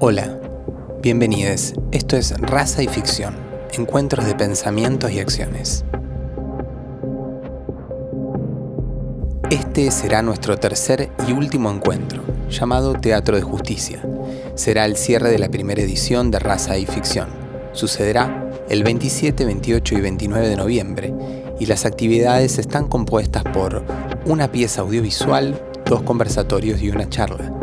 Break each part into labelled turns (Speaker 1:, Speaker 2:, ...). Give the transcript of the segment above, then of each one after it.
Speaker 1: Hola, bienvenidos. Esto es Raza y Ficción, encuentros de pensamientos y acciones. Este será nuestro tercer y último encuentro, llamado Teatro de Justicia. Será el cierre de la primera edición de Raza y Ficción. Sucederá el 27, 28 y 29 de noviembre, y las actividades están compuestas por una pieza audiovisual, 2 conversatorios y una charla.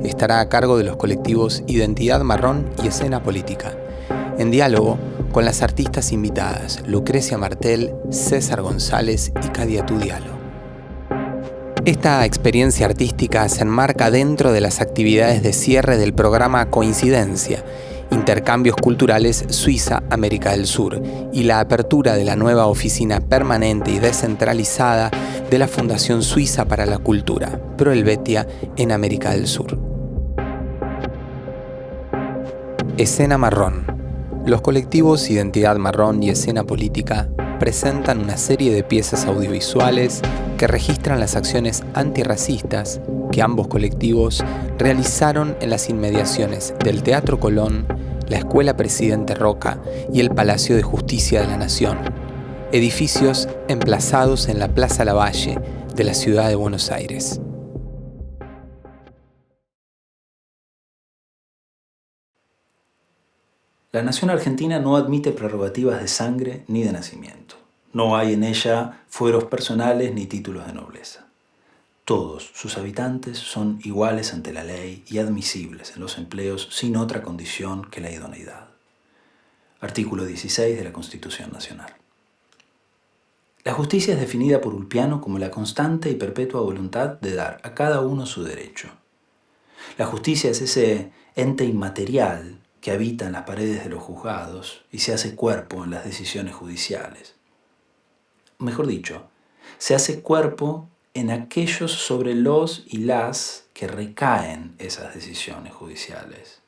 Speaker 1: Estará a cargo de los colectivos Identidad Marrón y Escena Política, en diálogo con las artistas invitadas Lucrecia Martel, César González y Cadiatú Diallo. Esta experiencia artística se enmarca dentro de las actividades de cierre del programa Coincidencia, Intercambios Culturales Suiza-América del Sur, y la apertura de la nueva oficina permanente y descentralizada de la Fundación Suiza para la Cultura, Pro Helvetia, en América del Sur. Escena Marrón. Los colectivos Identidad Marrón y Escena Política presentan una serie de piezas audiovisuales que registran las acciones antirracistas que ambos colectivos realizaron en las inmediaciones del Teatro Colón, la Escuela Presidente Roca y el Palacio de Justicia de la Nación, edificios emplazados en la Plaza Lavalle de la ciudad de Buenos Aires.
Speaker 2: La nación argentina no admite prerrogativas de sangre ni de nacimiento. No hay en ella fueros personales ni títulos de nobleza. Todos sus habitantes son iguales ante la ley y admisibles en los empleos sin otra condición que la idoneidad. Artículo 16 de la Constitución Nacional. La justicia es definida por Ulpiano como la constante y perpetua voluntad de dar a cada uno su derecho. La justicia es ese ente inmaterial que habita en las paredes de los juzgados y se hace cuerpo en las decisiones judiciales. Mejor dicho, se hace cuerpo en aquellos sobre los y las que recaen esas decisiones judiciales.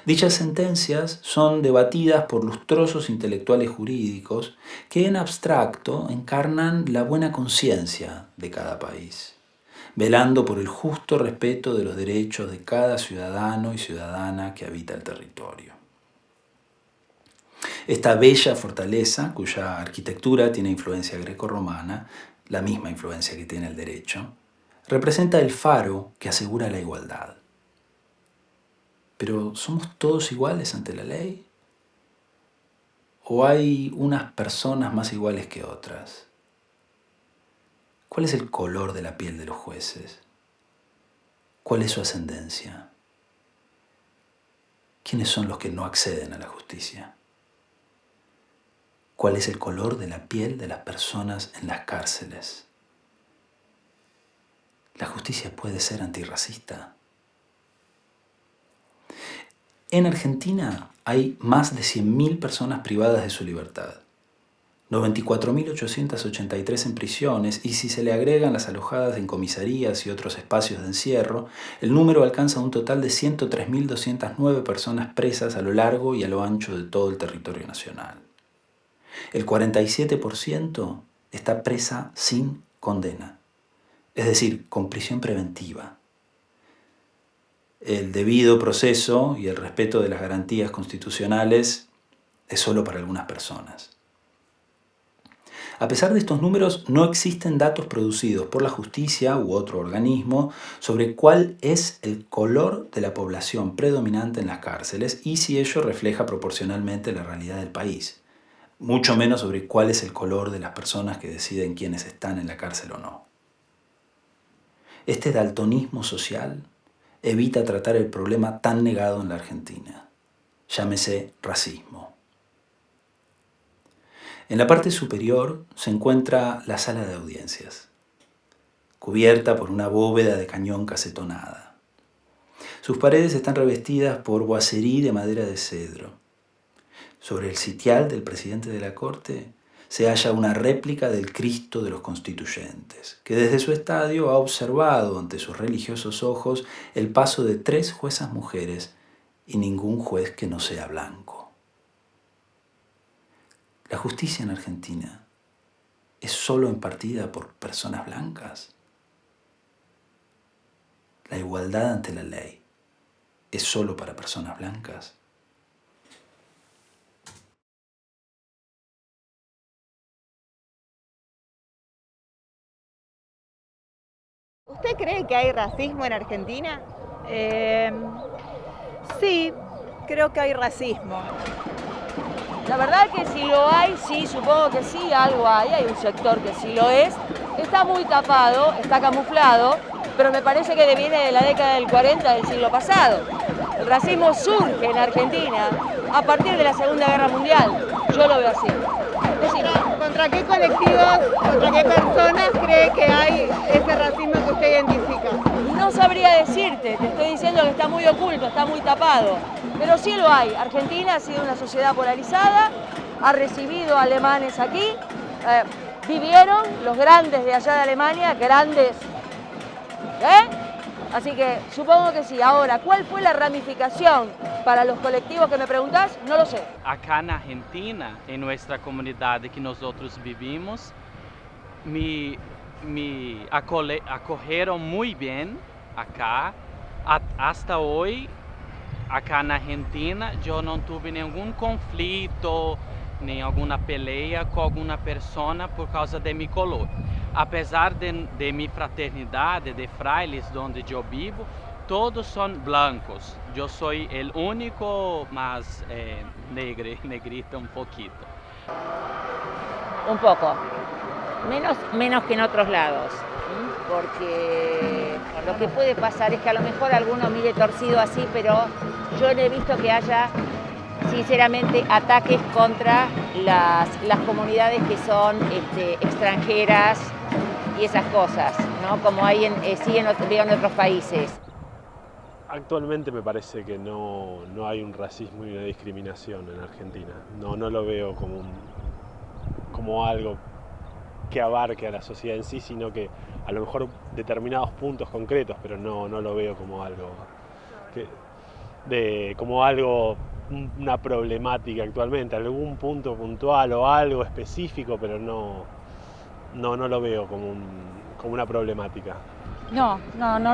Speaker 2: Dichas sentencias son debatidas por lustrosos intelectuales jurídicos que en abstracto encarnan la buena conciencia de cada país, velando por el justo respeto de los derechos de cada ciudadano y ciudadana que habita el territorio. Esta bella fortaleza, cuya arquitectura tiene influencia grecorromana, la misma influencia que tiene el derecho, representa el faro que asegura la igualdad. Pero ¿somos todos iguales ante la ley? ¿O hay unas personas más iguales que otras? ¿Cuál es el color de la piel de los jueces? ¿Cuál es su ascendencia? ¿Quiénes son los que no acceden a la justicia? ¿Cuál es el color de la piel de las personas en las cárceles? ¿La justicia puede ser antirracista? En Argentina hay más de 100.000 personas privadas de su libertad, 94.883 en prisiones, y si se le agregan las alojadas en comisarías y otros espacios de encierro, el número alcanza un total de 103.209 personas presas a lo largo y a lo ancho de todo el territorio nacional. El 47% está presa sin condena, es decir, con prisión preventiva. El debido proceso y el respeto de las garantías constitucionales es solo para algunas personas. A pesar de estos números, no existen datos producidos por la justicia u otro organismo sobre cuál es el color de la población predominante en las cárceles y si ello refleja proporcionalmente la realidad del país. Mucho menos sobre cuál es el color de las personas que deciden quiénes están en la cárcel o no. Este daltonismo social evita tratar el problema tan negado en la Argentina. Llámese racismo. En la parte superior se encuentra la sala de audiencias, cubierta por una bóveda de cañón casetonada. Sus paredes están revestidas por boiserie de madera de cedro. Sobre el sitial del presidente de la Corte se halla una réplica del Cristo de los Constituyentes, que desde su estadio ha observado ante sus religiosos ojos el paso de 3 juezas mujeres y ningún juez que no sea blanco. ¿La justicia en Argentina es solo impartida por personas blancas? La igualdad ante la ley es solo para personas blancas?
Speaker 3: ¿Usted cree que hay racismo en Argentina?
Speaker 4: Sí, creo que hay racismo. La verdad que si lo hay, sí, supongo que sí, algo hay un sector que sí lo es. Está muy tapado, está camuflado, pero me parece que viene de la década del 40 del siglo pasado. El racismo surge en Argentina a partir de la Segunda Guerra Mundial, yo lo veo así.
Speaker 3: ¿Contra qué colectivos, contra qué personas cree que hay ese racismo que usted identifica?
Speaker 4: No sabría decirte, te estoy diciendo que está muy oculto, está muy tapado, pero sí lo hay. Argentina ha sido una sociedad polarizada, ha recibido alemanes aquí, vivieron los grandes de allá de Alemania, grandes, Así que supongo que sí. Ahora, ¿cuál fue la ramificación para los colectivos que me preguntás? No lo sé.
Speaker 5: Acá en Argentina, en nuestra comunidad que nosotros vivimos, me acogieron muy bien acá. Hasta hoy, acá en Argentina, yo no tuve ningún conflicto, ni alguna pelea con alguna persona por causa de mi color. Apesar de mi fraternidad, de frailes donde yo vivo, todos son blancos. Yo soy el único más negrito un poquito.
Speaker 6: Un poco. Menos que en otros lados. Porque lo que puede pasar es que a lo mejor alguno mire torcido así, pero yo no he visto que haya, sinceramente, ataques contra las comunidades que son extranjeras y esas cosas, ¿no? Como hay veo en otros países.
Speaker 7: Actualmente me parece que no hay un racismo y una discriminación en Argentina. No lo veo como algo que abarque a la sociedad en sí, sino que a lo mejor determinados puntos concretos, pero no lo veo como algo una problemática actualmente, algún punto puntual o algo específico, pero no lo veo como una problemática.
Speaker 8: No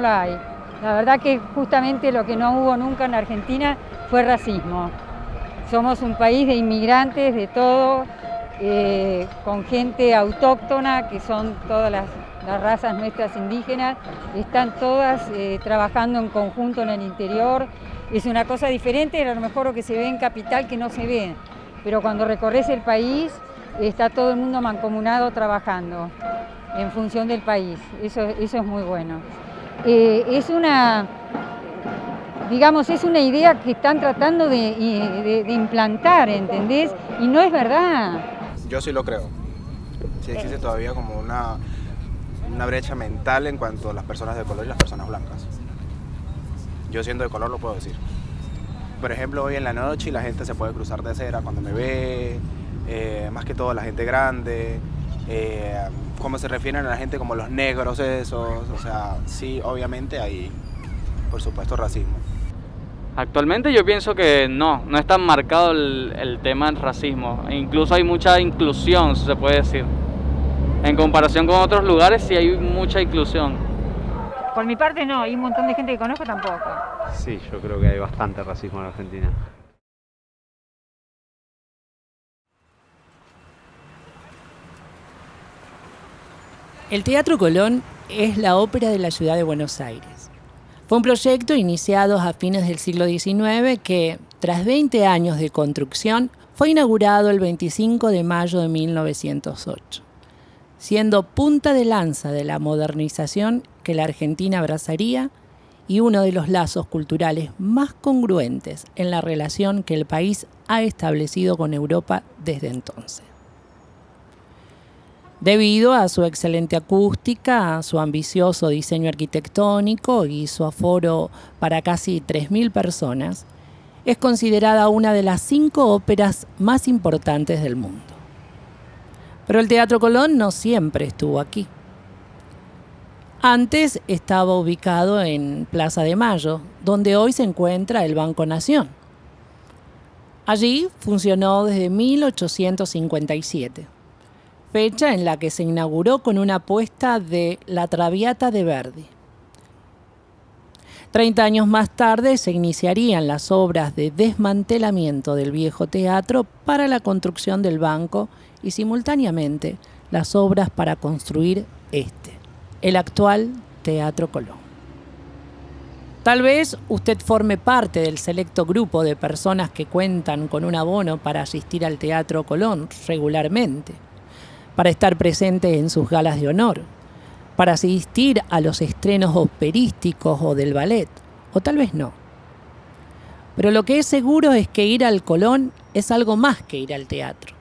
Speaker 8: la hay. La verdad que justamente lo que no hubo nunca en Argentina fue racismo. Somos un país de inmigrantes, de todo, con gente autóctona, que son todas las razas nuestras indígenas, están todas trabajando en conjunto en el interior. Es una cosa diferente, a lo mejor lo que se ve en Capital que no se ve, pero cuando recorres el país está todo el mundo mancomunado trabajando en función del país. Eso es muy bueno. Es una idea que están tratando de implantar, ¿entendés? Y no es verdad.
Speaker 9: Yo sí lo creo. Sí existe todavía como una brecha mental en cuanto a las personas de color y las personas blancas. Yo siendo de color lo puedo decir. Por ejemplo, hoy en la noche la gente se puede cruzar de acera cuando me ve, más que todo la gente grande, cómo se refieren a la gente como los negros esos, o sea, sí, obviamente hay, por supuesto, racismo.
Speaker 5: Actualmente yo pienso que no es tan marcado el tema del racismo, e incluso hay mucha inclusión, se puede decir. En comparación con otros lugares sí hay mucha inclusión.
Speaker 8: Por mi parte no, y un montón de gente que conozco tampoco.
Speaker 10: Sí, yo creo que hay bastante racismo en Argentina.
Speaker 11: El Teatro Colón es la ópera de la ciudad de Buenos Aires. Fue un proyecto iniciado a fines del siglo XIX que, tras 20 años de construcción, fue inaugurado el 25 de mayo de 1908, siendo punta de lanza de la modernización que la Argentina abrazaría y uno de los lazos culturales más congruentes en la relación que el país ha establecido con Europa desde entonces. Debido a su excelente acústica, a su ambicioso diseño arquitectónico y su aforo para casi 3.000 personas, es considerada una de las 5 óperas más importantes del mundo. Pero el Teatro Colón no siempre estuvo aquí. Antes estaba ubicado en Plaza de Mayo, donde hoy se encuentra el Banco Nación. Allí funcionó desde 1857. Fecha en la que se inauguró con una puesta de La Traviata de Verdi. 30 años más tarde se iniciarían las obras de desmantelamiento del viejo teatro para la construcción del banco y simultáneamente las obras para construir el actual Teatro Colón. Tal vez usted forme parte del selecto grupo de personas que cuentan con un abono para asistir al Teatro Colón regularmente, para estar presente en sus galas de honor, para asistir a los estrenos operísticos o del ballet, o tal vez no. Pero lo que es seguro es que ir al Colón es algo más que ir al teatro.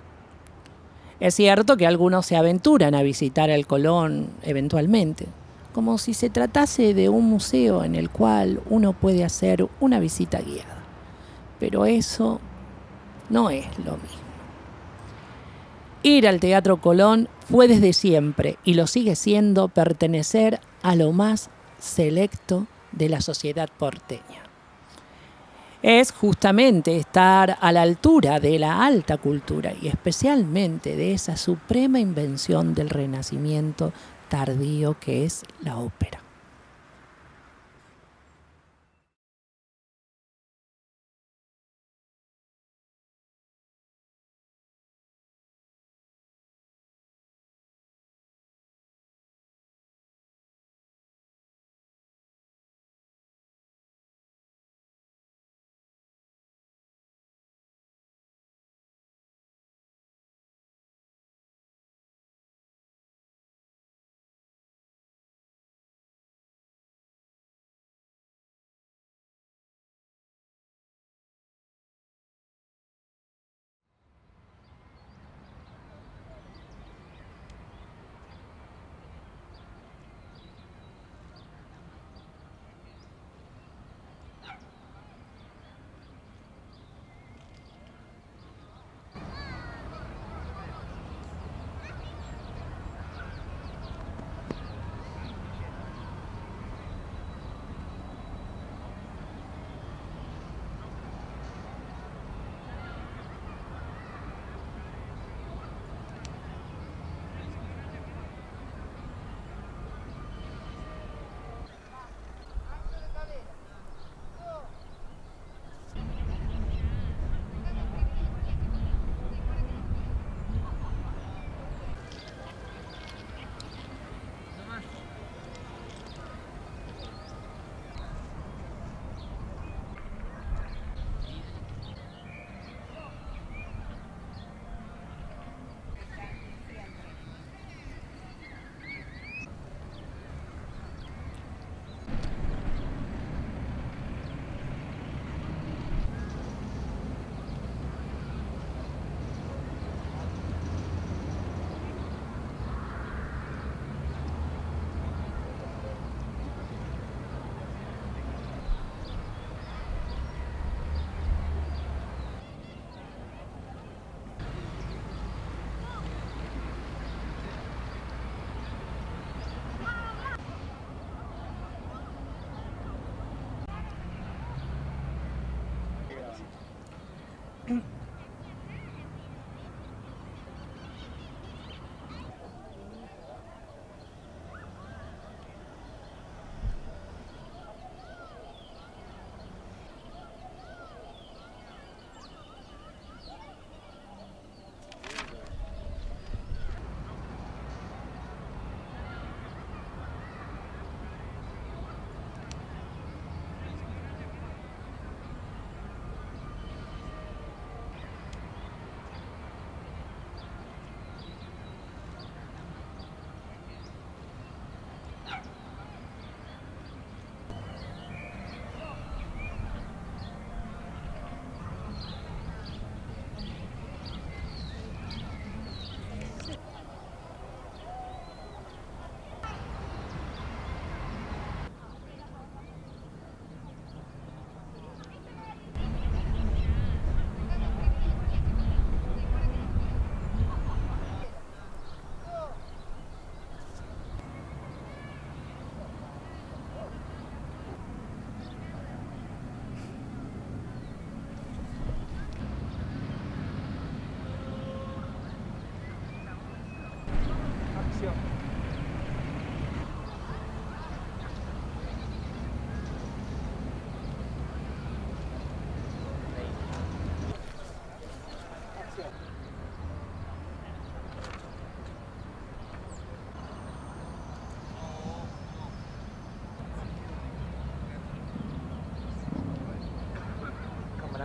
Speaker 11: Es cierto que algunos se aventuran a visitar el Colón eventualmente, como si se tratase de un museo en el cual uno puede hacer una visita guiada. Pero eso no es lo mismo. Ir al Teatro Colón fue desde siempre, y lo sigue siendo, pertenecer a lo más selecto de la sociedad porteña. Es justamente estar a la altura de la alta cultura y especialmente de esa suprema invención del Renacimiento tardío que es la ópera.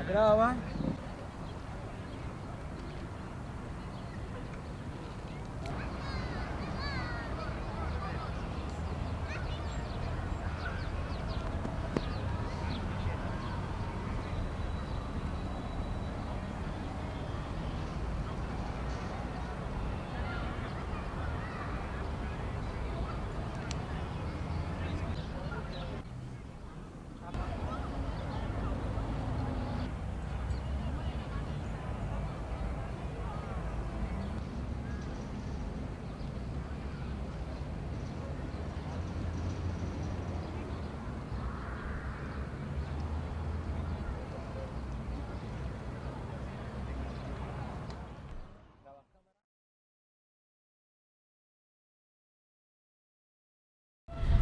Speaker 12: Graba.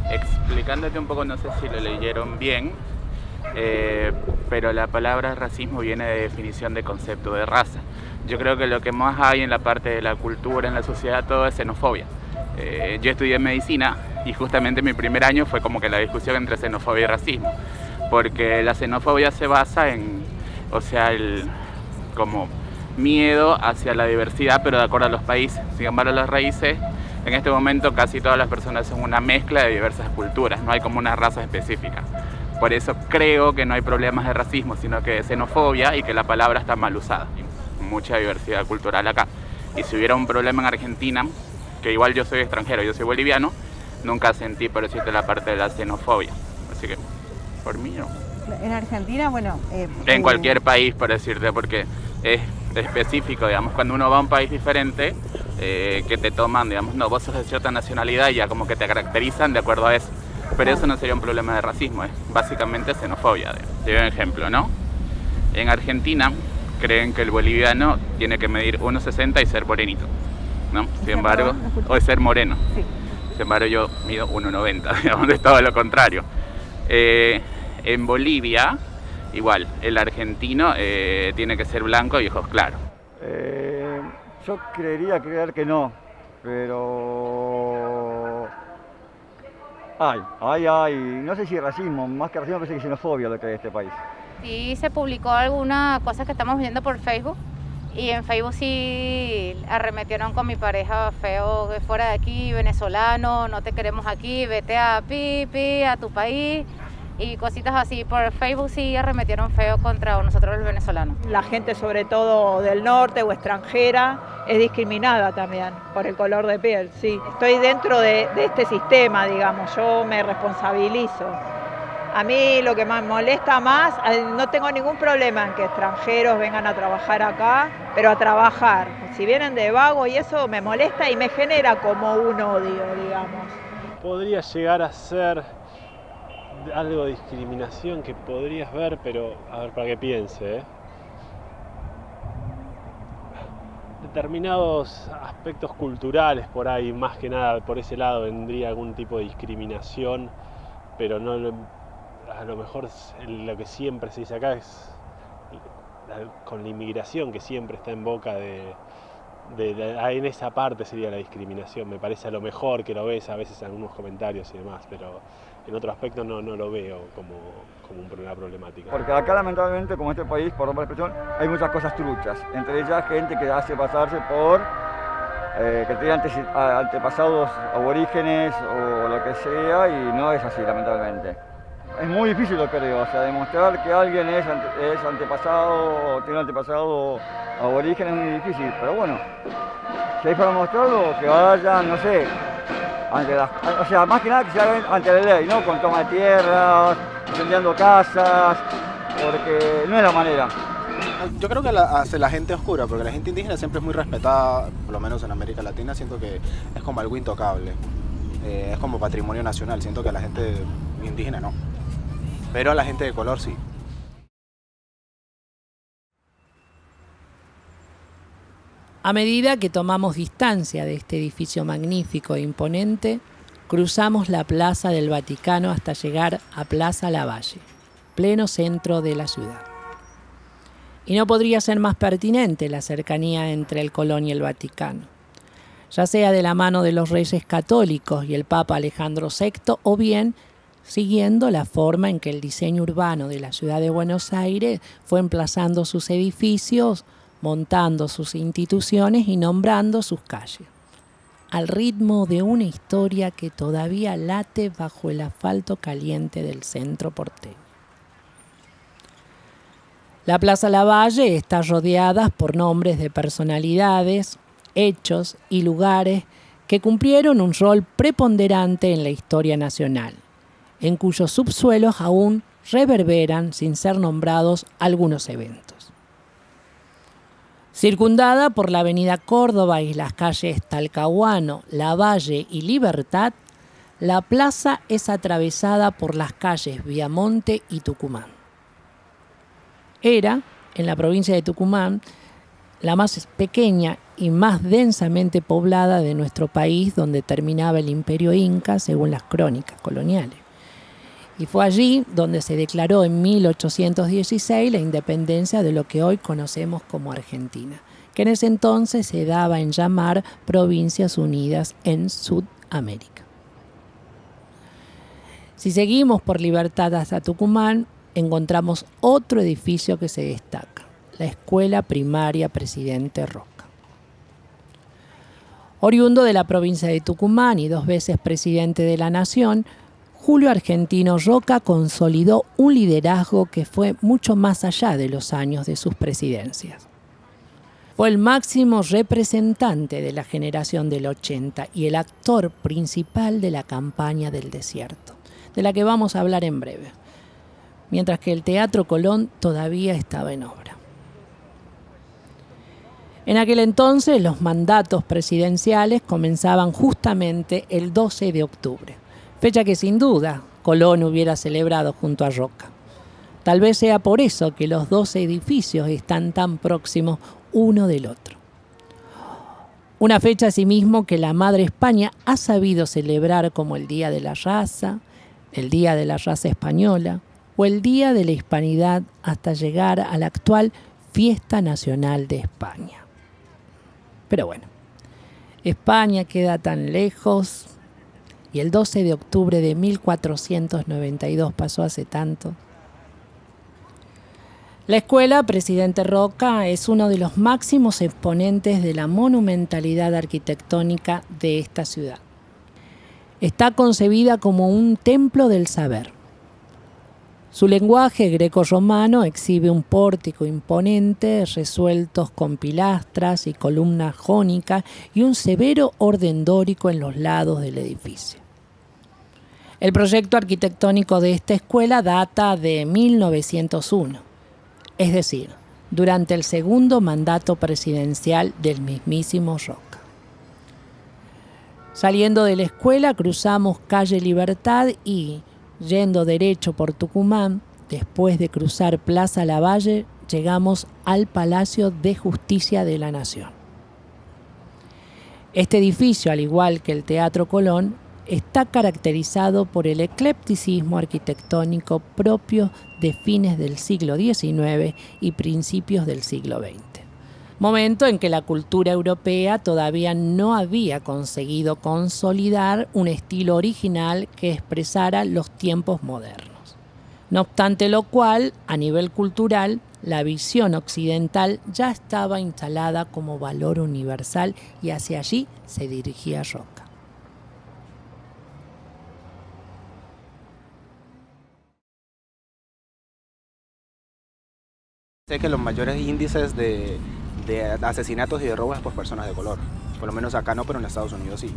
Speaker 13: Explicándote un poco, no sé si lo leyeron bien, pero la palabra racismo viene de definición de concepto de raza. Yo creo que lo que más hay en la parte de la cultura, en la sociedad, todo es xenofobia. Yo estudié medicina y justamente mi primer año fue como que la discusión entre xenofobia y racismo, porque la xenofobia se basa en, o sea, el como miedo hacia la diversidad, pero de acuerdo a los países. Sin embargo, las raíces, en este momento casi todas las personas son una mezcla de diversas culturas, no hay como una raza específica. Por eso creo que no hay problemas de racismo, sino que de xenofobia y que la palabra está mal usada. Mucha diversidad cultural acá. Y si hubiera un problema en Argentina, que igual yo soy extranjero, yo soy boliviano, nunca sentí, por decirte, la parte de la xenofobia. Así que, por mí no.
Speaker 14: En Argentina, bueno...
Speaker 13: en cualquier país, por decirte, porque es específico, digamos, cuando uno va a un país diferente, que te toman, digamos, no, vos sos de cierta nacionalidad y ya como que te caracterizan de acuerdo a eso. Pero eso no sería un problema de racismo, es básicamente xenofobia. Te doy un ejemplo, ¿no? En Argentina creen que el boliviano tiene que medir 1,60 y ser morenito, ¿no? Sin embargo, o ser moreno. Sí. Sin embargo, yo mido 1,90, digamos, es todo lo contrario. En Bolivia, igual, el argentino tiene que ser blanco y ojos claros.
Speaker 12: Yo creer que no, pero hay, no sé si racismo, más que racismo parece que xenofobia lo que hay en este país.
Speaker 15: Sí, se publicó alguna cosa que estamos viendo por Facebook y en Facebook sí arremetieron con mi pareja feo, que fuera de aquí, venezolano, no te queremos aquí, vete a a tu país. Y cositas así, por Facebook sí arremetieron feo contra nosotros los venezolanos.
Speaker 3: La gente sobre todo del norte o extranjera es discriminada también por el color de piel, sí. Estoy dentro de este sistema, digamos, yo me responsabilizo. A mí lo que me molesta más, no tengo ningún problema en que extranjeros vengan a trabajar acá, pero a trabajar. Si vienen de vago y eso me molesta y me genera como un odio, digamos.
Speaker 7: Podría llegar a ser algo de discriminación que podrías ver, pero a ver, para que piense, determinados aspectos culturales por ahí, más que nada por ese lado vendría algún tipo de discriminación, pero no a lo mejor lo que siempre se dice acá es con la inmigración, que siempre está en boca en esa parte sería la discriminación. Me parece a lo mejor que lo ves a veces en algunos comentarios y demás, pero en otro aspecto no lo veo como una problemática.
Speaker 12: Porque acá lamentablemente, como en este país, por la expresión, hay muchas cosas truchas. Entre ellas gente que hace pasarse por que tiene antepasados aborígenes o lo que sea, y no es así lamentablemente. Es muy difícil, lo creo, o sea, demostrar que alguien es antepasado o tiene un antepasado aborigen es muy difícil, pero bueno, si hay para mostrarlo, que vayan, no sé, o sea, más que nada que se hagan ante la ley, ¿no? Con toma de tierras, incendiando casas, porque no es la manera.
Speaker 9: Yo creo que hace la gente oscura, porque la gente indígena siempre es muy respetada, por lo menos en América Latina, siento que es como algo intocable, es como patrimonio nacional, siento que a la gente indígena no, pero a la gente de color sí.
Speaker 11: A medida que tomamos distancia de este edificio magnífico e imponente, cruzamos la Plaza del Vaticano hasta llegar a Plaza Lavalle, pleno centro de la ciudad. Y no podría ser más pertinente la cercanía entre el Colón y el Vaticano, ya sea de la mano de los Reyes Católicos y el Papa Alejandro VI, o bien siguiendo la forma en que el diseño urbano de la ciudad de Buenos Aires fue emplazando sus edificios, montando sus instituciones y nombrando sus calles, al ritmo de una historia que todavía late bajo el asfalto caliente del centro porteño. La Plaza Lavalle está rodeada por nombres de personalidades, hechos y lugares que cumplieron un rol preponderante en la historia nacional, en cuyos subsuelos aún reverberan, sin ser nombrados, algunos eventos. Circundada por la avenida Córdoba y las calles Talcahuano, Lavalle y Libertad, la plaza es atravesada por las calles Viamonte y Tucumán. Era, en la provincia de Tucumán, la más pequeña y más densamente poblada de nuestro país, donde terminaba el Imperio Inca, según las crónicas coloniales. Y fue allí donde se declaró en 1816 la independencia de lo que hoy conocemos como Argentina, que en ese entonces se daba en llamar Provincias Unidas en Sudamérica. Si seguimos por Libertad hasta Tucumán, encontramos otro edificio que se destaca, la Escuela Primaria Presidente Roca. Oriundo de la provincia de Tucumán y 2 veces presidente de la Nación, Julio Argentino Roca consolidó un liderazgo que fue mucho más allá de los años de sus presidencias. Fue el máximo representante de la generación del 80 y el actor principal de la campaña del desierto, de la que vamos a hablar en breve, mientras que el Teatro Colón todavía estaba en obra. En aquel entonces los mandatos presidenciales comenzaban justamente el 12 de octubre, fecha que sin duda Colón hubiera celebrado junto a Roca. Tal vez sea por eso que los 2 edificios están tan próximos uno del otro. Una fecha asimismo que la Madre España ha sabido celebrar como el Día de la Raza, el Día de la Raza Española o el Día de la Hispanidad hasta llegar a la actual Fiesta Nacional de España. Pero bueno, España queda tan lejos y el 12 de octubre de 1492 pasó hace tanto. La Escuela Presidente Roca es uno de los máximos exponentes de la monumentalidad arquitectónica de esta ciudad. Está concebida como un templo del saber. Su lenguaje grecorromano exhibe un pórtico imponente, resueltos con pilastras y columnas jónicas y un severo orden dórico en los lados del edificio. El proyecto arquitectónico de esta escuela data de 1901, es decir, durante el segundo mandato presidencial del mismísimo Roca. Saliendo de la escuela cruzamos calle Libertad y, yendo derecho por Tucumán, después de cruzar Plaza Lavalle, llegamos al Palacio de Justicia de la Nación. Este edificio, al igual que el Teatro Colón, está caracterizado por el eclecticismo arquitectónico propio de fines del siglo XIX y principios del siglo XX, momento en que la cultura europea todavía no había conseguido consolidar un estilo original que expresara los tiempos modernos. No obstante lo cual, a nivel cultural, la visión occidental ya estaba instalada como valor universal y hacia allí se dirigía Roca.
Speaker 9: Sé que los mayores índices de asesinatos y de robos es por personas de color. Por lo menos acá no, pero en Estados Unidos sí.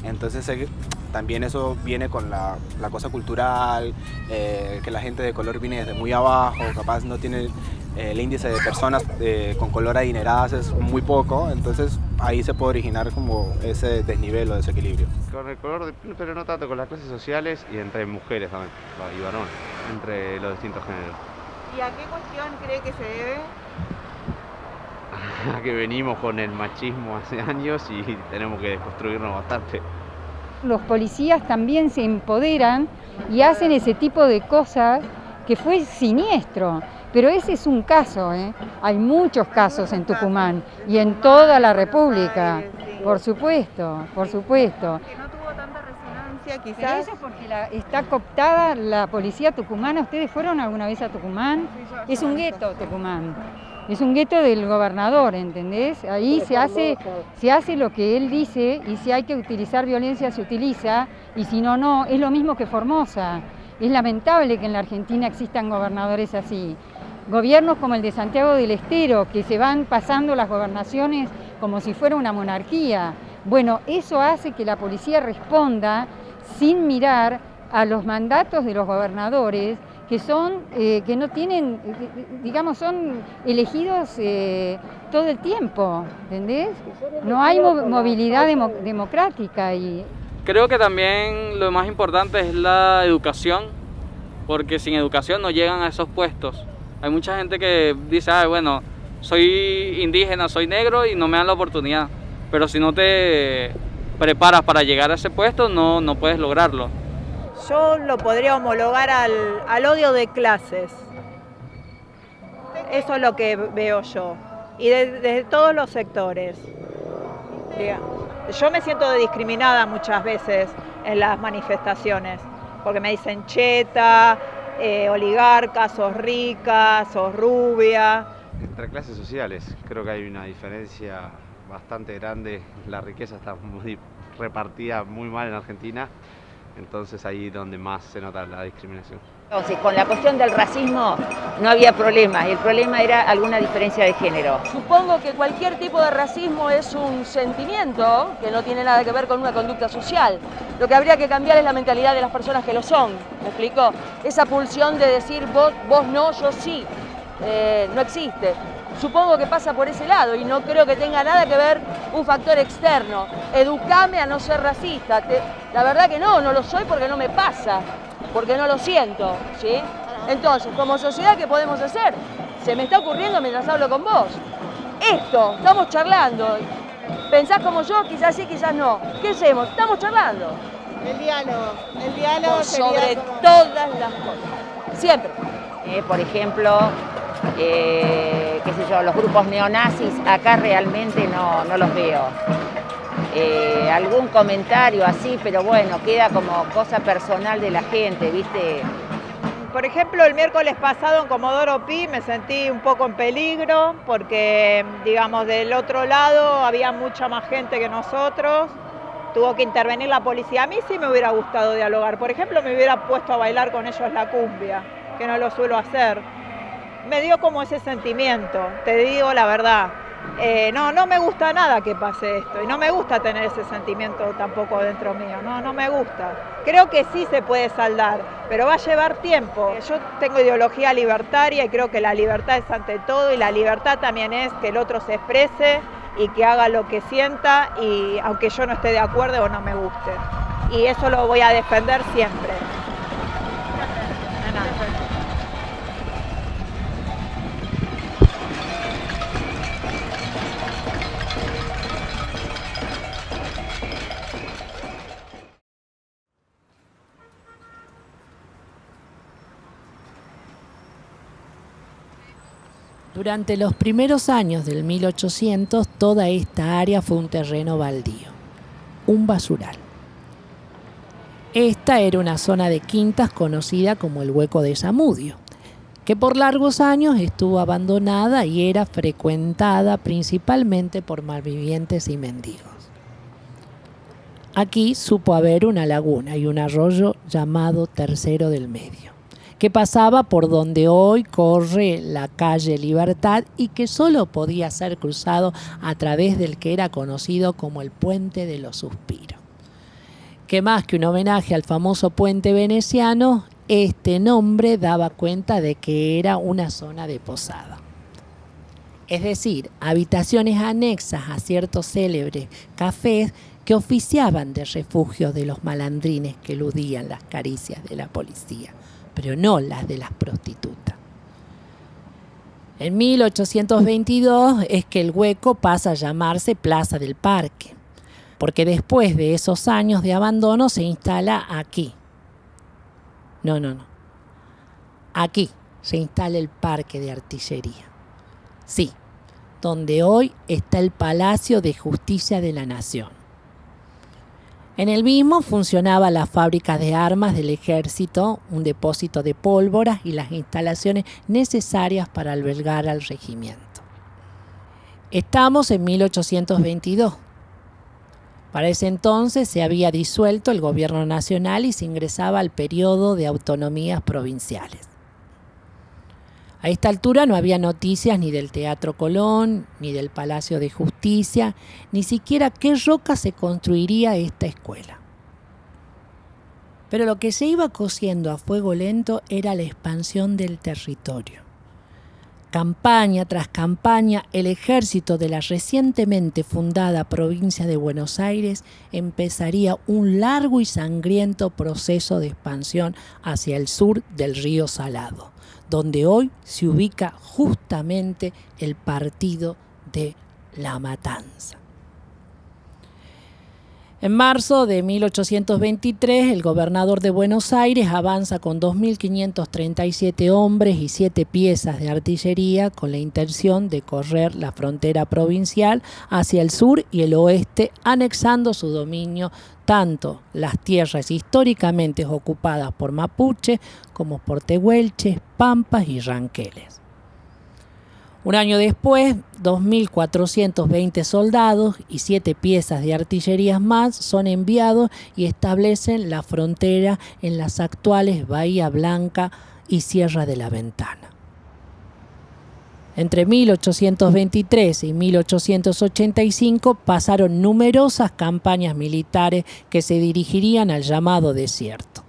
Speaker 9: Entonces sé que también eso viene con la cosa cultural, que la gente de color viene desde muy abajo, capaz no tiene el índice de personas con color adineradas es muy poco, entonces ahí se puede originar como ese desnivel o desequilibrio.
Speaker 10: Con el color de piel, pero no tanto con las clases sociales y entre mujeres también, y varones, entre los distintos géneros.
Speaker 3: ¿Y a qué cuestión cree que se debe?
Speaker 10: Que venimos con el machismo hace años y tenemos que desconstruirnos bastante.
Speaker 8: Los policías también se empoderan y hacen ese tipo de cosas que fue siniestro. Pero ese es un caso, ¿eh? Hay muchos casos en Tucumán y en toda la República. Por supuesto, por supuesto.
Speaker 3: Que no tuvo tanta resonancia.
Speaker 14: violencia
Speaker 8: Pero
Speaker 14: quizás.
Speaker 8: eso es porque está cooptada la policía tucumana. ¿Ustedes fueron alguna vez a Tucumán? Es un gueto Tucumán. Es un gueto del gobernador, ¿entendés? Ahí se hace lo que él dice, y si hay que utilizar violencia se utiliza, y si no, no. Es lo mismo que Formosa. Es lamentable que en la Argentina existan gobernadores así. Gobiernos como el de Santiago del Estero, que se van pasando las gobernaciones como si fuera una monarquía. Bueno, eso hace que la policía responda sin mirar a los mandatos de los gobernadores, que son, que no tienen, digamos, son elegidos todo el tiempo, ¿entendés? No hay movilidad democrática.
Speaker 16: Creo que también lo más importante es la educación, porque sin educación no llegan a esos puestos. Hay mucha gente que dice, bueno, soy indígena, soy negro y no me dan la oportunidad. Pero si no te preparas para llegar a ese puesto, no puedes lograrlo.
Speaker 3: Yo lo podría homologar al odio de clases. Eso es lo que veo yo. Y desde todos los sectores. Yo me siento discriminada muchas veces en las manifestaciones, porque me dicen cheta, oligarca, sos rica, sos rubia.
Speaker 10: Entre clases sociales creo que hay una diferencia bastante grande. La riqueza está muy repartida muy mal en Argentina, entonces ahí es donde más se nota la discriminación.
Speaker 6: Entonces, con la cuestión del racismo no había problema, el problema era alguna diferencia de género.
Speaker 4: Supongo que cualquier tipo de racismo es un sentimiento que no tiene nada que ver con una conducta social. Lo que habría que cambiar es la mentalidad de las personas que lo son, ¿me explico? Esa pulsión de decir vos no, yo sí, no existe. Supongo que pasa por ese lado y no creo que tenga nada que ver un factor externo. Educame a no ser racista. La verdad que no lo soy porque no me pasa, porque no lo siento, ¿sí? Entonces, como sociedad, ¿qué podemos hacer? Se me está ocurriendo mientras hablo con vos. Esto, estamos charlando. ¿Pensás como yo? Quizás sí, quizás no. ¿Qué hacemos? Estamos charlando.
Speaker 14: El diálogo
Speaker 4: sobre todas las cosas. Siempre.
Speaker 6: Por ejemplo, qué sé yo, los grupos neonazis acá realmente no los veo. Algún comentario así, pero bueno, queda como cosa personal de la gente, ¿viste?
Speaker 3: Por ejemplo, el miércoles pasado en Comodoro Pi me sentí un poco en peligro porque, digamos, del otro lado había mucha más gente que nosotros. Tuvo que intervenir la policía. A mí sí me hubiera gustado dialogar. Por ejemplo, me hubiera puesto a bailar con ellos la cumbia, que no lo suelo hacer. Me dio como ese sentimiento, te digo la verdad. No me gusta nada que pase esto y no me gusta tener ese sentimiento tampoco dentro mío, no me gusta. Creo que sí se puede saldar, pero va a llevar tiempo. Yo tengo ideología libertaria y creo que la libertad es ante todo y la libertad también es que el otro se exprese y que haga lo que sienta y aunque yo no esté de acuerdo o no me guste. Y eso lo voy a defender siempre.
Speaker 11: Durante los primeros años del 1800, toda esta área fue un terreno baldío, un basural. Esta era una zona de quintas conocida como el Hueco de Zamudio, que por largos años estuvo abandonada y era frecuentada principalmente por malvivientes y mendigos. Aquí supo haber una laguna y un arroyo llamado Tercero del Medio, que pasaba por donde hoy corre la calle Libertad y que solo podía ser cruzado a través del que era conocido como el Puente de los Suspiros. Que más que un homenaje al famoso puente veneciano, este nombre daba cuenta de que era una zona de posada. Es decir, habitaciones anexas a ciertos célebres cafés que oficiaban de refugio de los malandrines que eludían las caricias de la policía, pero no las de las prostitutas. En 1822 es que el Hueco pasa a llamarse Plaza del Parque, porque después de esos años de abandono se instala aquí. No. Aquí se instala el Parque de Artillería. Sí, donde hoy está el Palacio de Justicia de la Nación. En el mismo funcionaba la fábrica de armas del ejército, un depósito de pólvora y las instalaciones necesarias para albergar al regimiento. Estamos en 1822. Para ese entonces se había disuelto el gobierno nacional y se ingresaba al periodo de autonomías provinciales. A esta altura no había noticias ni del Teatro Colón, ni del Palacio de Justicia, ni siquiera qué roca se construiría esta escuela. Pero lo que se iba cociendo a fuego lento era la expansión del territorio. Campaña tras campaña, el ejército de la recientemente fundada provincia de Buenos Aires empezaría un largo y sangriento proceso de expansión hacia el sur del río Salado, donde hoy se ubica justamente el partido de La Matanza. En marzo de 1823, el gobernador de Buenos Aires avanza con 2.537 hombres y 7 piezas de artillería con la intención de correr la frontera provincial hacia el sur y el oeste, anexando su dominio tanto las tierras históricamente ocupadas por mapuches como por tehuelches, pampas y ranqueles. Un año después, 2.420 soldados y 7 piezas de artillería más son enviados y establecen la frontera en las actuales Bahía Blanca y Sierra de la Ventana. Entre 1823 y 1885 pasaron numerosas campañas militares que se dirigirían al llamado desierto.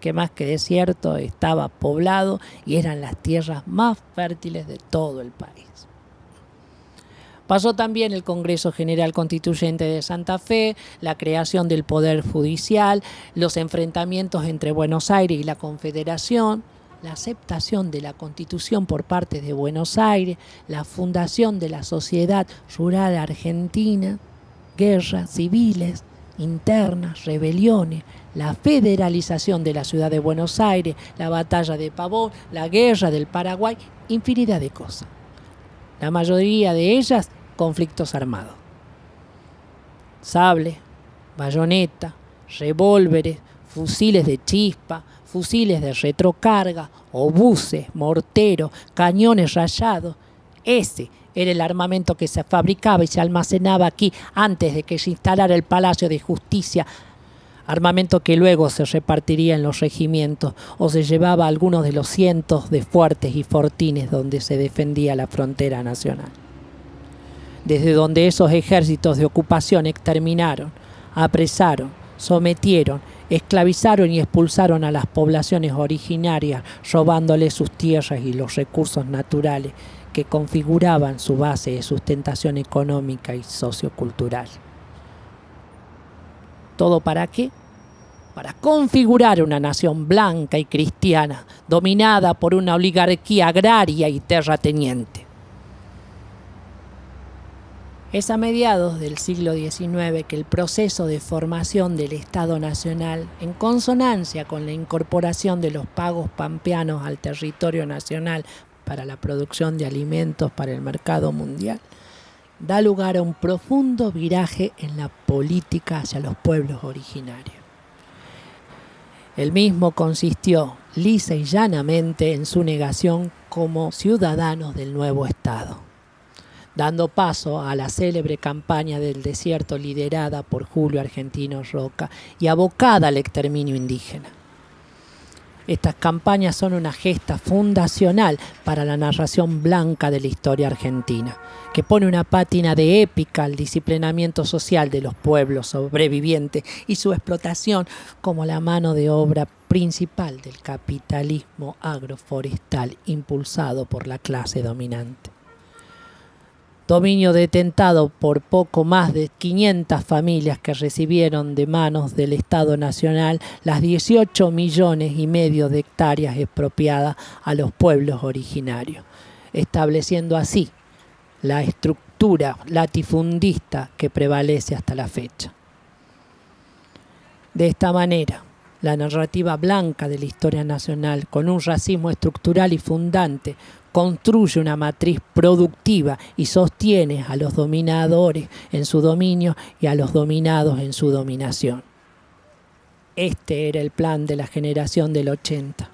Speaker 11: Que más que desierto, estaba poblado y eran las tierras más fértiles de todo el país. Pasó también el Congreso General Constituyente de Santa Fe, la creación del Poder Judicial, los enfrentamientos entre Buenos Aires y la Confederación, la aceptación de la Constitución por parte de Buenos Aires, la fundación de la Sociedad Rural Argentina, guerras civiles, internas, rebeliones, la federalización de la ciudad de Buenos Aires, la batalla de Pavón, la guerra del Paraguay, infinidad de cosas. La mayoría de ellas, conflictos armados. Sables, bayoneta, revólveres, fusiles de chispa, fusiles de retrocarga, obuses, morteros, cañones rayados. Ese era el armamento que se fabricaba y se almacenaba aquí antes de que se instalara el Palacio de Justicia, armamento que luego se repartiría en los regimientos o se llevaba a algunos de los cientos de fuertes y fortines donde se defendía la frontera nacional. Desde donde esos ejércitos de ocupación exterminaron, apresaron, sometieron, esclavizaron y expulsaron a las poblaciones originarias, robándoles sus tierras y los recursos naturales que configuraban su base de sustentación económica y sociocultural. ¿Todo para qué? Para configurar una nación blanca y cristiana, dominada por una oligarquía agraria y terrateniente. Es a mediados del siglo XIX que el proceso de formación del Estado Nacional, en consonancia con la incorporación de los pagos pampeanos al territorio nacional para la producción de alimentos para el mercado mundial, da lugar a un profundo viraje en la política hacia los pueblos originarios. El mismo consistió lisa y llanamente en su negación como ciudadanos del nuevo Estado, dando paso a la célebre campaña del desierto liderada por Julio Argentino Roca y abocada al exterminio indígena. Estas campañas son una gesta fundacional para la narración blanca de la historia argentina, que pone una pátina de épica al disciplinamiento social de los pueblos sobrevivientes y su explotación como la mano de obra principal del capitalismo agroforestal impulsado por la clase dominante. Dominio detentado por poco más de 500 familias que recibieron de manos del Estado Nacional las 18,5 millones de hectáreas expropiadas a los pueblos originarios, estableciendo así la estructura latifundista que prevalece hasta la fecha. De esta manera, la narrativa blanca de la historia nacional, con un racismo estructural y fundante, construye una matriz productiva y sostiene a los dominadores en su dominio y a los dominados en su dominación. Este era el plan de la generación del 80,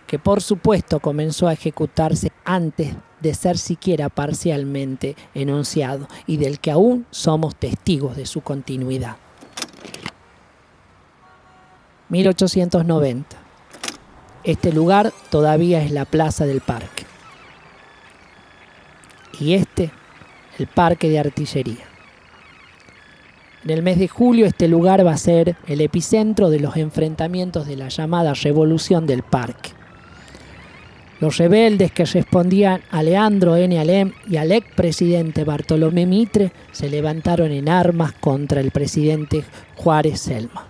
Speaker 11: que por supuesto comenzó a ejecutarse antes de ser siquiera parcialmente enunciado y del que aún somos testigos de su continuidad. 1890. Este lugar todavía es la Plaza del Parque. Y el Parque de Artillería. En el mes de julio este lugar va a ser el epicentro de los enfrentamientos de la llamada Revolución del Parque. Los rebeldes que respondían a Leandro N. Alem y al expresidente Bartolomé Mitre se levantaron en armas contra el presidente Juárez Celma.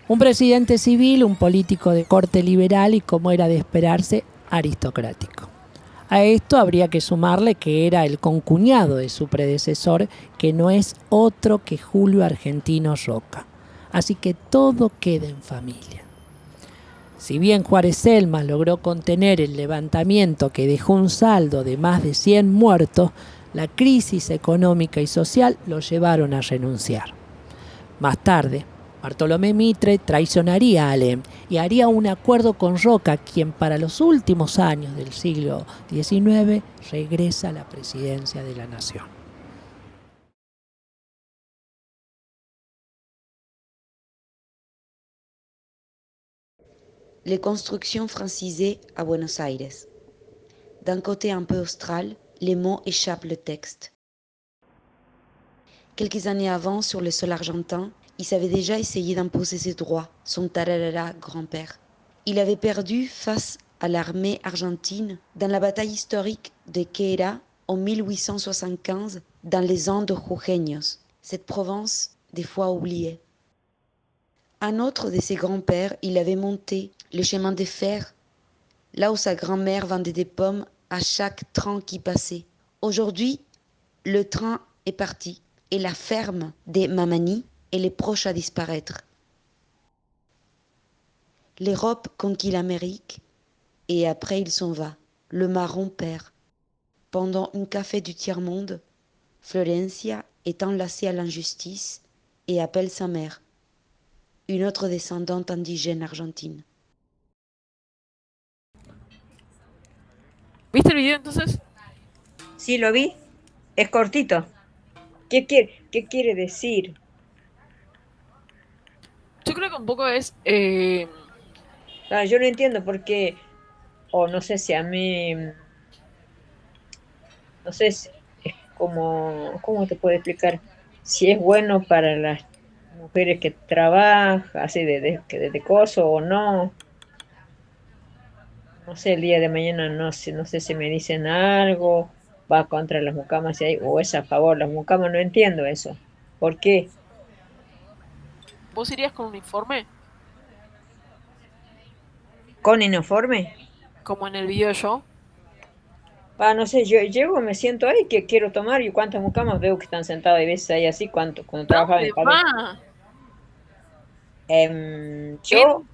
Speaker 11: Un presidente civil, un político de corte liberal y, como era de esperarse, aristocrático. A esto habría que sumarle que era el concuñado de su predecesor, que no es otro que Julio Argentino Roca. Así que todo queda en familia. Si bien Juárez Celma logró contener el levantamiento que dejó un saldo de más de 100 muertos, la crisis económica y social lo llevaron a renunciar. Más tarde, Bartolomé Mitre traicionaría a Alem y haría un acuerdo con Roca, quien para los últimos años del siglo XIX regresa a la presidencia de la nación.
Speaker 17: Les constructions francisées à Buenos Aires. D'un côté un peu austral, les mots échappent le texte. Quelques années avant, sur le sol argentin, il savait déjà essayer d'imposer ses droits, son tararara grand-père. Il avait perdu face à l'armée argentine dans la bataille historique de Queyra en 1875 dans les Andes jujeños, cette province des fois oubliée. Un autre de ses grands-pères, il avait monté le chemin de fer, là où sa grand-mère vendait des pommes à chaque train qui passait. Aujourd'hui, le train est parti et la ferme des Mamani, elle est proche à disparaître. L'Europe conquit l'Amérique et après il s'en va, le marron perd. Pendant un café du tiers-monde, Florencia est enlacée à l'injustice et appelle sa mère, une autre descendante indigène argentine.
Speaker 18: ¿Viste el video entonces?
Speaker 19: Sí, lo vi. Es cortito. ¿Qué quiere decir?
Speaker 18: Yo creo que un poco es...
Speaker 19: yo no entiendo por qué, o no sé si a mí, no sé si es como, ¿cómo te puedo explicar? Si es bueno para las mujeres que trabajan, así de coso o no. No sé, el día de mañana no sé si me dicen algo, va contra las mucamas o es a favor de las mucamas, no entiendo eso. ¿Por qué?
Speaker 18: ¿Vos irías con uniforme?
Speaker 19: ¿Con uniforme?
Speaker 18: Como en el video yo.
Speaker 19: No sé, yo llego, me siento ahí, que quiero tomar, y cuántas mucamas veo que están sentadas y veces ahí así, cuando trabajaba en el yo...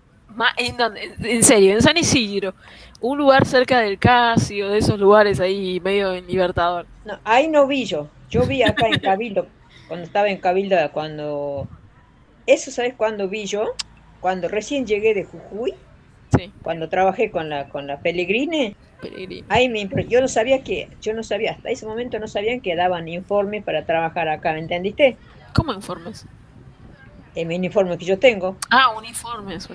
Speaker 18: En serio, en San Isidro, un lugar cerca del Casio, de esos lugares ahí medio en Libertador.
Speaker 19: No, ahí no vi yo vi acá en Cabildo, cuando estaba en Cabildo, eso, ¿sabes cuándo vi yo? Cuando recién llegué de Jujuy,
Speaker 18: sí.
Speaker 19: Cuando trabajé con la Pellegrine, ahí yo no sabía, hasta ese momento no sabían que daban informes para trabajar acá, ¿me entendiste?
Speaker 18: ¿Cómo informes?
Speaker 19: El uniforme que yo tengo.
Speaker 18: Uniformes.